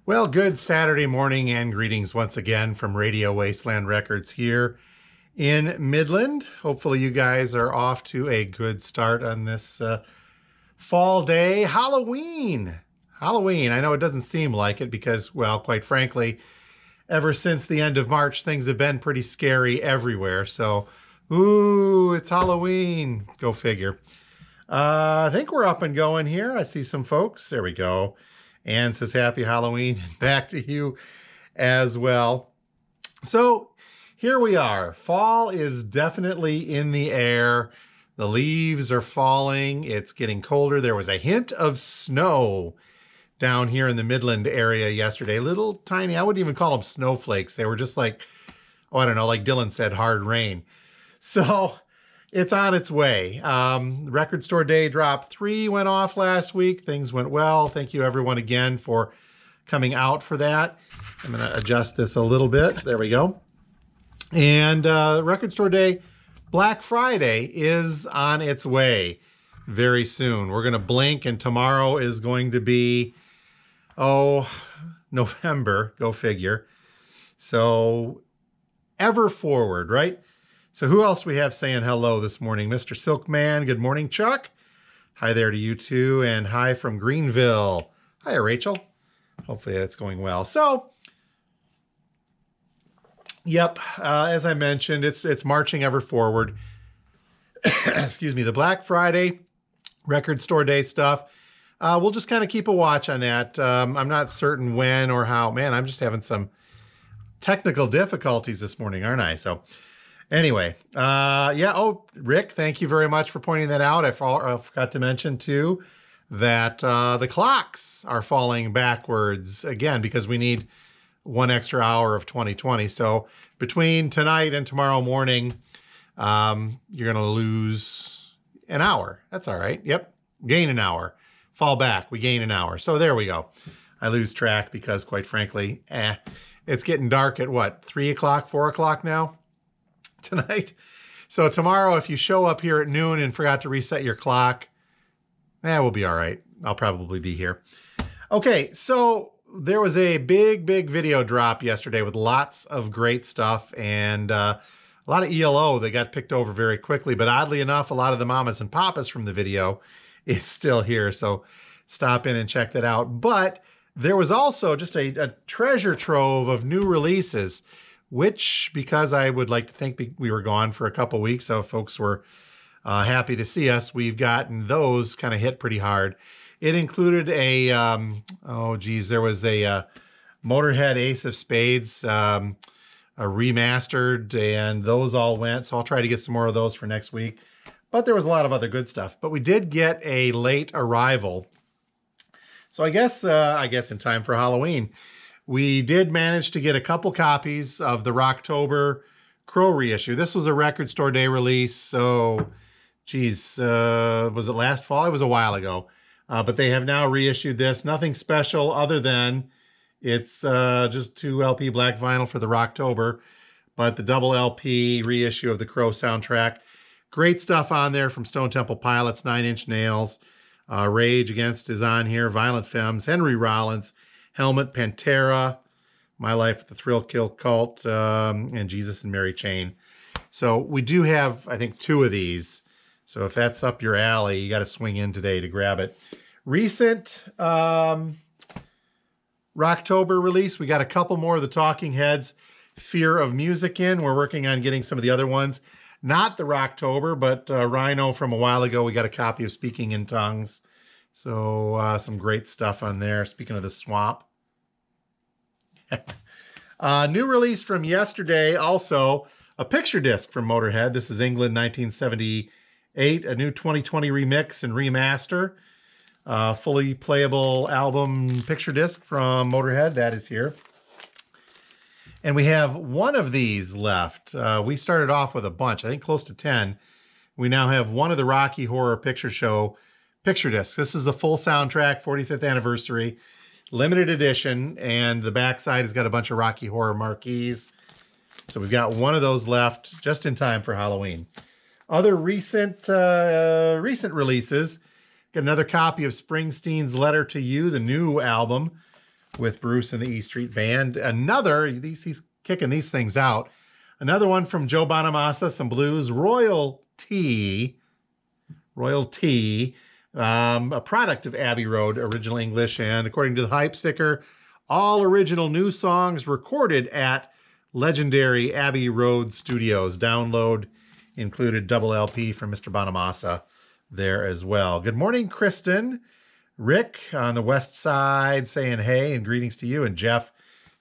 Well, good Saturday morning and greetings once again from Radio Wasteland Records here in Midland. Hopefully you guys are off to a good start on this fall day. Halloween! Halloween. I know it doesn't seem like it because, well, quite frankly, ever since the end of March, things have been pretty scary everywhere. So, ooh, it's Halloween. Go figure. I think we're up and going here. I see some folks. There we go. Ann says happy Halloween. Back to you as well. So here we are. Fall is definitely in the air. The leaves are falling. It's getting colder. There was a hint of snow down here in the Midland area yesterday. Little tiny, I wouldn't even call them snowflakes. They were just like, oh, I don't know, like Dylan said, hard rain. So it's on its way. Record Store Day Drop 3 went off last week. Things went well. Thank you everyone again for coming out for that. I'm going to adjust this a little bit. There we go. And Record Store Day Black Friday is on its way very soon. We're going to blink and tomorrow is going to be, November. Go figure. So ever forward, right? So who else we have saying hello this morning? Mr. Silkman. Good morning, Chuck. Hi there to you too. And hi from Greenville. Hi, Rachel. Hopefully that's going well. So, yep, as I mentioned, it's marching ever forward. Excuse me. The Black Friday Record Store Day stuff. We'll just kind of keep a watch on that. I'm not certain when or how. Man, I'm just having some technical difficulties this morning, aren't I? So anyway, Rick, thank you very much for pointing that out. I forgot to mention, too, that the clocks are falling backwards again because we need one extra hour of 2020. So between tonight and tomorrow morning, you're going to lose an hour. That's all right. Yep. Gain an hour. Fall back. We gain an hour. So there we go. I lose track because, quite frankly, it's getting dark at what, 3 o'clock, 4 o'clock now? Tonight. So tomorrow, if you show up here at noon and forgot to reset your clock, we'll be all right. I'll probably be here. Okay, so there was a big video drop yesterday with lots of great stuff and a lot of ELO that got picked over very quickly. But oddly enough, a lot of the mamas and papas from the video is still here. So stop in and check that out. But there was also just a treasure trove of new releases, which, because I would like to think we were gone for a couple weeks, so folks were happy to see us, we've gotten those kind of hit pretty hard. It included there was a Motorhead Ace of Spades, a remastered, and those all went, so I'll try to get some more of those for next week. But there was a lot of other good stuff. But we did get a late arrival. So I guess in time for Halloween. We did manage to get a couple copies of the Rocktober Crow reissue. This was a Record Store Day release, so, was it last fall? It was a while ago. But they have now reissued this. Nothing special other than it's just 2 LP black vinyl for the Rocktober, but the double LP reissue of the Crow soundtrack. Great stuff on there from Stone Temple Pilots, 9 Inch Nails, Rage Against is on here, Violent Femmes, Henry Rollins, Helmet, Pantera, My Life with the Thrill Kill Cult, and Jesus and Mary Chain. So we do have, I think, 2 of these. So if that's up your alley, you got to swing in today to grab it. Recent Rocktober release, we got a couple more of the Talking Heads, Fear of Music in. We're working on getting some of the other ones. Not the Rocktober, but Rhino from a while ago. We got a copy of Speaking in Tongues. So some great stuff on there. Speaking of the swamp. New release from yesterday, also a picture disc from Motorhead. This is England 1978, a new 2020 remix and remaster. Fully playable album picture disc from Motorhead. That is here. And we have one of these left. We started off with a bunch, I think close to 10. We now have one of the Rocky Horror Picture Show picture discs. This is a full soundtrack, 45th anniversary, limited edition, and the backside has got a bunch of Rocky Horror marquees. So we've got one of those left just in time for Halloween. Other recent releases, got another copy of Springsteen's Letter to You, the new album, with Bruce and the E Street Band. Another, he's kicking these things out. Another one from Joe Bonamassa, some blues. Royalty, a product of Abbey Road, original English, and according to the hype sticker, all original new songs recorded at legendary Abbey Road Studios. Download included double LP from Mr. Bonamassa there as well. Good morning, Kristen. Rick on the west side saying hey and greetings to you. And Jeff,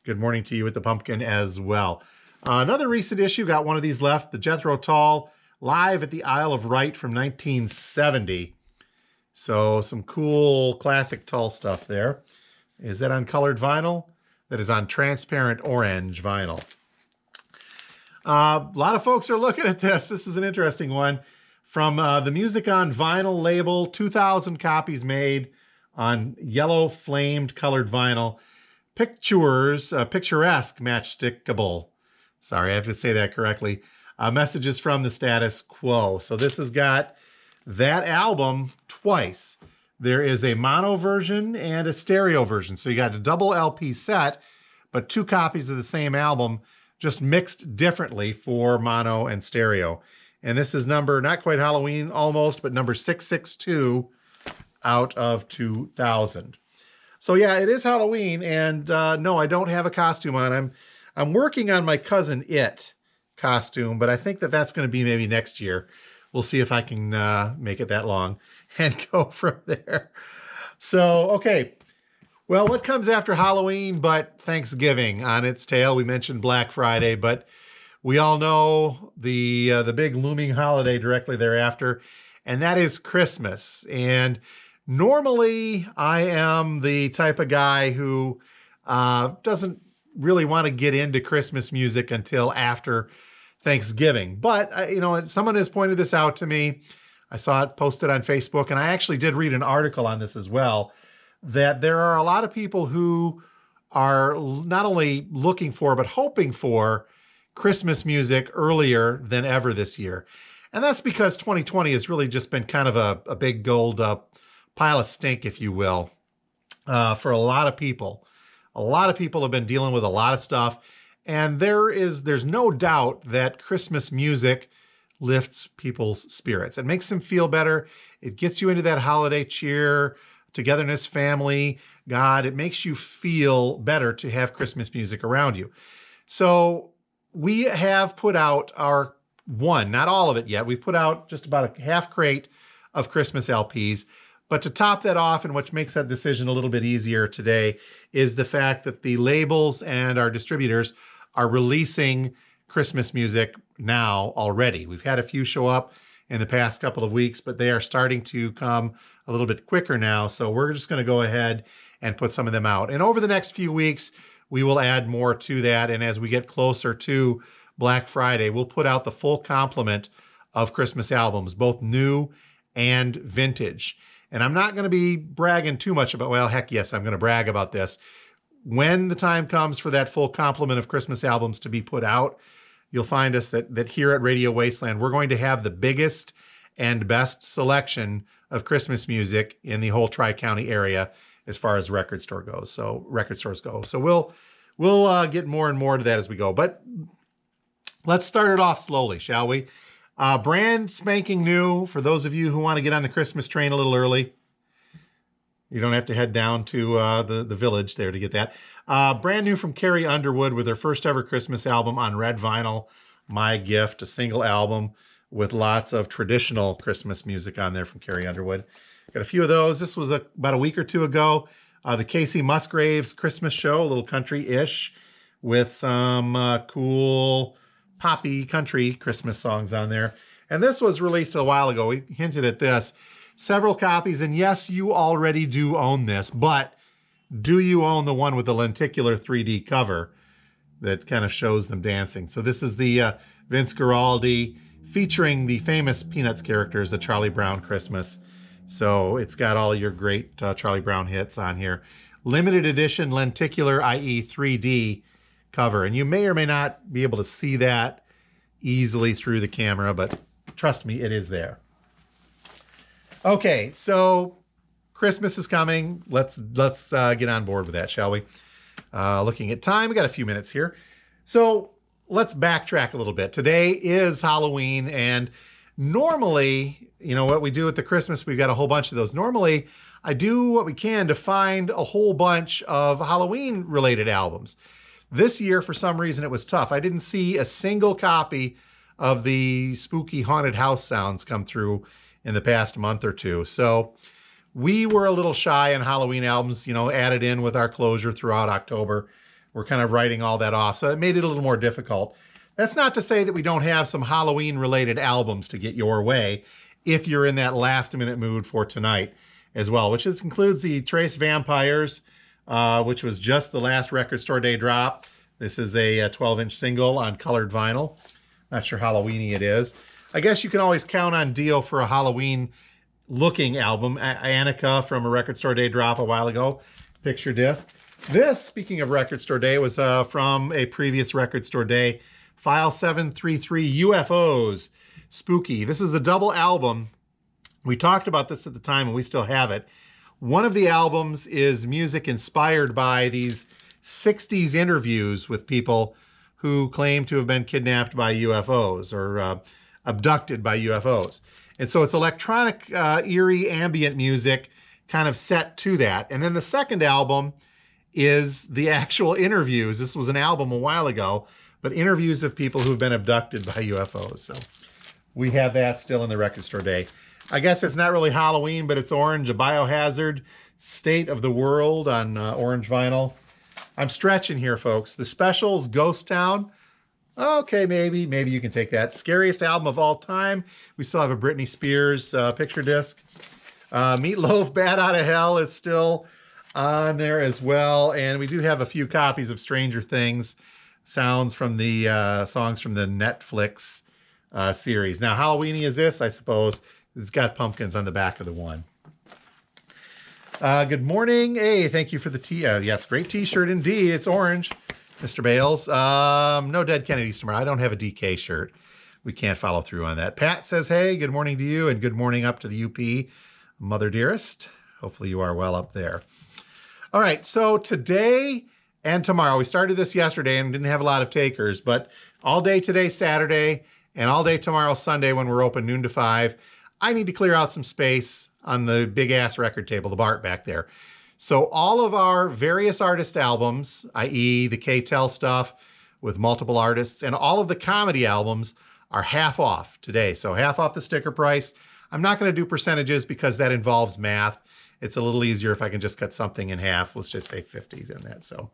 good morning to you at the Pumpkin as well. Another recent issue, got one of these left, the Jethro Tull live at the Isle of Wight from 1970. So some cool classic Tull stuff there. Is that on colored vinyl? That is on transparent orange vinyl. A lot of folks are looking at this. This is an interesting one. From the Music on Vinyl label, 2,000 copies made on yellow flamed colored vinyl. Picturesque matchstickable. Sorry, I have to say that correctly. Messages from the status quo. So this has got that album twice. There is a mono version and a stereo version. So you got a double LP set, but 2 copies of the same album, just mixed differently for mono and stereo. And this is number, not quite Halloween, almost, but number 662 out of 2,000. So yeah, it is Halloween, and no, I don't have a costume on. I'm working on my Cousin It costume, but I think that's going to be maybe next year. We'll see if I can make it that long and go from there. So, okay. Well, what comes after Halloween but Thanksgiving on its tail? We mentioned Black Friday, but we all know the big looming holiday directly thereafter, and that is Christmas. And normally I am the type of guy who doesn't really want to get into Christmas music until after Thanksgiving. But, someone has pointed this out to me. I saw it posted on Facebook, and I actually did read an article on this as well, that there are a lot of people who are not only looking for, but hoping for Christmas music earlier than ever this year. And that's because 2020 has really just been kind of a big gold pile of stink, if you will, for a lot of people. A lot of people have been dealing with a lot of stuff. And there's no doubt that Christmas music lifts people's spirits. It makes them feel better. It gets you into that holiday cheer, togetherness, family, God. It makes you feel better to have Christmas music around you. So we have put out our one, not all of it yet. We've put out just about a half crate of Christmas LPs. But to top that off, and what makes that decision a little bit easier today, is the fact that the labels and our distributors are releasing Christmas music now already. We've had a few show up in the past couple of weeks, but they are starting to come a little bit quicker now. So we're just going to go ahead and put some of them out. And over the next few weeks, we will add more to that. And as we get closer to Black Friday, we'll put out the full complement of Christmas albums, both new and vintage. And I'm not going to be bragging too much about, well, heck yes, I'm going to brag about this. When the time comes for that full complement of Christmas albums to be put out, you'll find us that here at Radio Wasteland, we're going to have the biggest and best selection of Christmas music in the whole Tri-County area as far as record stores go. So we'll get more and more to that as we go. But let's start it off slowly, shall we? Brand spanking new for those of you who want to get on the Christmas train a little early. You don't have to head down to the village there to get that. Brand new from Carrie Underwood with their first ever Christmas album on red vinyl, My Gift, a single album with lots of traditional Christmas music on there from Carrie Underwood. Got a few of those. This was about a week or two ago. The Casey Musgraves Christmas show, a little country-ish with some cool poppy country Christmas songs on there. And this was released a while ago. We hinted at this. Several copies, and yes, you already do own this, but do you own the one with the lenticular 3D cover that kind of shows them dancing? So this is the Vince Guaraldi featuring the famous Peanuts characters, A Charlie Brown Christmas. So it's got all of your great Charlie Brown hits on here. Limited edition lenticular, i.e. 3D cover. And you may or may not be able to see that easily through the camera, but trust me, it is there. Okay, so Christmas is coming. Let's get on board with that, shall we? Looking at time, we got a few minutes here. So let's backtrack a little bit. Today is Halloween, and normally, you know, what we do at the Christmas, we've got a whole bunch of those. Normally, I do what we can to find a whole bunch of Halloween-related albums. This year, for some reason, it was tough. I didn't see a single copy of the spooky haunted house sounds come through in the past month or two. So we were a little shy on Halloween albums, you know, added in with our closure throughout October. We're kind of writing all that off, so it made it a little more difficult. That's not to say that we don't have some Halloween-related albums to get your way if you're in that last-minute mood for tonight as well, which includes the Trace Vampires, which was just the last Record Store Day drop. This is a 12-inch single on colored vinyl. Not sure Halloween-y it is. I guess you can always count on Dio for a Halloween-looking album. Annika from a Record Store Day drop a while ago, picture disc. This, speaking of Record Store Day, was from a previous Record Store Day, File 733 UFOs, Spooky. This is a double album. We talked about this at the time, and we still have it. One of the albums is music inspired by these 60s interviews with people who claim to have been kidnapped by UFOs or abducted by UFOs. And so it's electronic, eerie, ambient music kind of set to that. And then the second album is the actual interviews. This was an album a while ago, but interviews of people who've been abducted by UFOs. So we have that still in the Record Store Day. I guess it's not really Halloween, but it's Orange, a Biohazard, State of the World on orange vinyl. I'm stretching here, folks. The Specials, Ghost Town. Okay, maybe you can take that. Scariest album of all time. We still have a Britney Spears picture disc. Meatloaf, Bad Outta Hell is still on there as well. And we do have a few copies of Stranger Things songs from the Netflix series. Now, Halloween-y is this, I suppose. It's got pumpkins on the back of the one. Good morning. Hey, thank you for the yes, great t-shirt indeed. It's orange, Mr. Bales. No Dead Kennedys tomorrow. I don't have a DK shirt. We can't follow through on that. Pat says, hey, good morning to you and good morning up to the UP, Mother Dearest. Hopefully you are well up there. All right, so today and tomorrow, we started this yesterday and didn't have a lot of takers, but all day today, Saturday, and all day tomorrow, Sunday, when we're open noon to 5, I need to clear out some space on the big-ass record table, the BART back there. So all of our various artist albums, i.e. the K-Tel stuff with multiple artists, and all of the comedy albums are half off today. So half off the sticker price. I'm not going to do percentages because that involves math. It's a little easier if I can just cut something in half. Let's just say 50s in that. So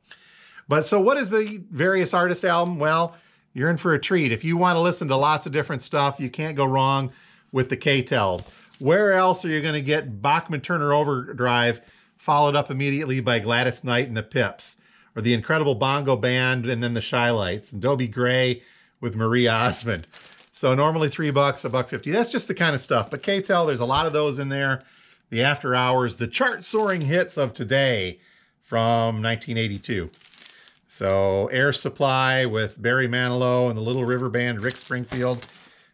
what is the various artist album? Well, you're in for a treat. If you want to listen to lots of different stuff, you can't go wrong with the K-Tels. Where else are you going to get Bachman Turner Overdrive followed up immediately by Gladys Knight and the Pips, or the Incredible Bongo Band and then the Shy-Lights, and Dobie Gray with Marie Osmond? So normally $3, $1.50. That's just the kind of stuff. But K-Tel, there's a lot of those in there. The After Hours, the chart-soaring hits of today from 1982. So Air Supply with Barry Manilow and the Little River Band, Rick Springfield,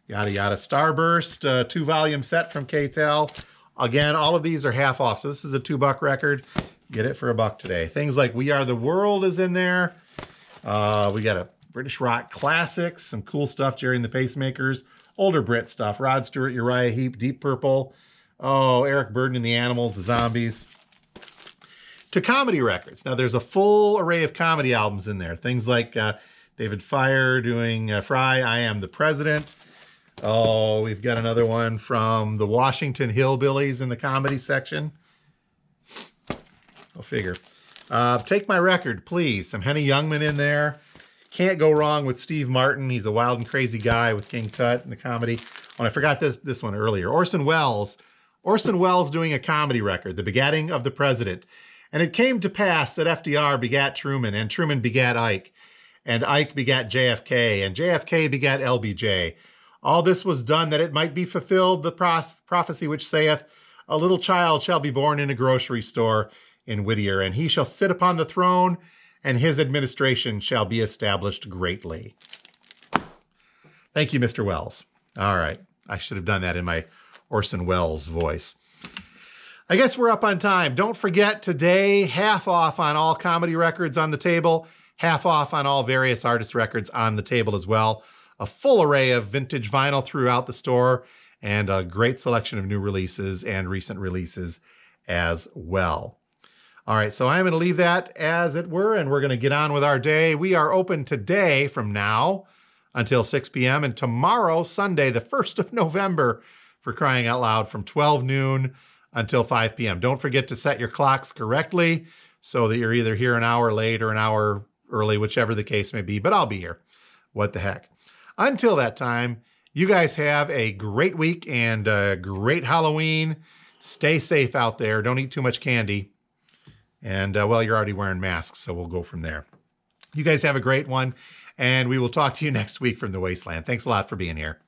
yada, yada. Starburst, 2-volume set from K-Tel. Again, all of these are half off. So this is a $2 record. Get it for $1 today. Things like We Are the World is in there. We got a British rock classics, some cool stuff, Jerry and the Pacemakers, older Brit stuff, Rod Stewart, Uriah Heep, Deep Purple, Eric Burdon and the Animals, the Zombies. To comedy records. Now, there's a full array of comedy albums in there. Things like David Fire doing Fry, I Am the President. Oh, we've got another one from the Washington Hillbillies in the comedy section. Go figure. Take My Record, Please. Some Henny Youngman in there. Can't go wrong with Steve Martin. He's a wild and crazy guy with King Tut in the comedy. Oh, I forgot this one earlier. Orson Welles doing a comedy record, The Begatting of the President. And it came to pass that FDR begat Truman, and Truman begat Ike, and Ike begat JFK, and JFK begat LBJ. All this was done that it might be fulfilled, the prophecy which saith, a little child shall be born in a grocery store in Whittier, and he shall sit upon the throne, and his administration shall be established greatly. Thank you, Mr. Wells. All right. I should have done that in my Orson Welles voice. I guess we're up on time. Don't forget today, half off on all comedy records on the table, half off on all various artist records on the table as well. A full array of vintage vinyl throughout the store and a great selection of new releases and recent releases as well. All right, so I'm going to leave that as it were, and we're going to get on with our day. We are open today from now until 6 p.m. and tomorrow, Sunday, the 1st of November, for crying out loud, from 12 noon until 5 p.m. Don't forget to set your clocks correctly so that you're either here an hour late or an hour early, whichever the case may be, but I'll be here. What the heck. Until that time, you guys have a great week and a great Halloween. Stay safe out there. Don't eat too much candy. And, well, you're already wearing masks, so we'll go from there. You guys have a great one, and we will talk to you next week from the Wasteland. Thanks a lot for being here.